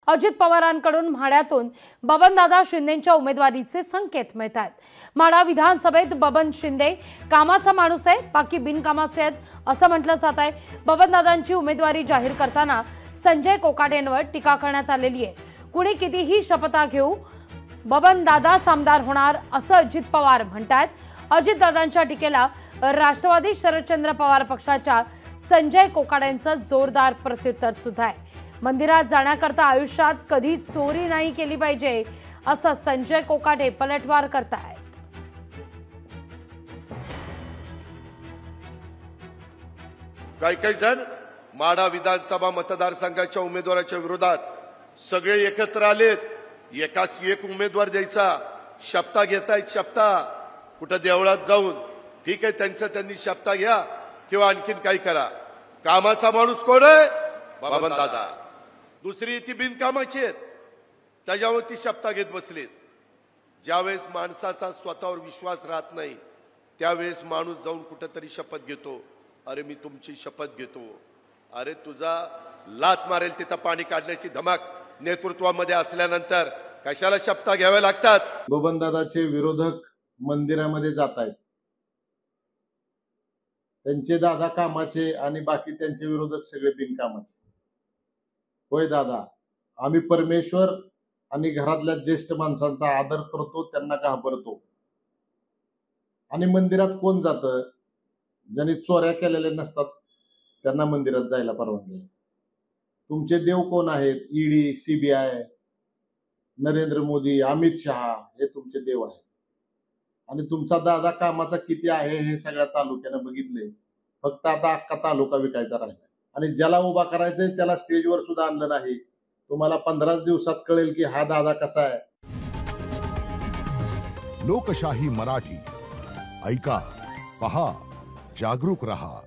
अजित पवारांकडून म्हाड्यातून बबनदादा शिंदेंच्या उमेदवारीचे संकेत मिळतात। म्हाडा विधानसभेत बबन शिंदे कामाचा माणूस आहे, बाकी बिनकामाचे आहेत असं म्हटलं जात आहे। बबनदादांची उमेदवारी जाहीर करताना संजय कोकाटेंवर टीका करण्यात आलेली आहे। कुणी कितीही शपथा घेऊ, बबनदादाच आमदार होणार असं अजित पवार म्हणतात। अजितदादांच्या टीकेला राष्ट्रवादी शरदचंद्र पवार पक्षाच्या संजय कोकाटेंचं जोरदार प्रत्युत्तर सुद्धा आहे। मंदिरात जाण्याकरता आयुष्यात कधी चोरी नाही केली पाहिजे असं संजय कोकाटे पलटवार करतायत। काही जण माढा विधानसभा मतदारसंघाच्या उमेदवाराच्या विरोधात सगळे एकत्र आलेत। एकाच एक उमेदवार द्यायचा, शपथा घेतायत। शपथा कुठं देवळात जाऊन, ठीक आहे, त्यांनी शपथा घ्या किंवा आणखीन काही करा। कामाचा माणूस कोण आहे? बबनदादा। दुसरी ती बिनकामाची आहेत, त्याच्यावर ती शपथा घेत बसलीत। ज्यावेळेस माणसाचा स्वतःवर विश्वास राहत नाही त्यावेळेस माणूस जाऊन कुठेतरी शपथ घेतो, अरे मी तुमची शपथ घेतो। अरे तुझा लात मारेल तिथं पाणी काढण्याची धमक नेतृत्वामध्ये असल्यानंतर कशाला शपथा घ्याव्या लागतात? बबनदादाचे विरोधक मंदिरामध्ये जात आहेत, त्यांचे दादा कामाचे आणि बाकी त्यांचे विरोधक सगळे बिनकामाचे। होय दादा, आम्ही परमेश्वर आणि घरातल्या ज्येष्ठ माणसांचा आदर करतो, त्यांना घाबरतो। आणि मंदिरात कोण जातं? ज्यांनी चोऱ्या केलेल्या नसतात त्यांना मंदिरात जायला परवानगी आहे। तुमचे देव कोण आहेत? ईडी, सीबीआय, नरेंद्र मोदी, अमित शहा हे तुमचे देव आहेत। आणि तुमचा दादा कामाचा किती आहे हे सगळ्या तालुक्यानं बघितले। फक्त आता अख्खा तालुका विकायचा राहिला आणि ज्याला उभा करायचंय त्याला स्टेजवर सुद्धा आणलं नाही। तुम्हाला 15 दिवसात कळेल की हा दादा कसा आहे। लोकशाही मराठी ऐका, पहा, जागरूक रहा।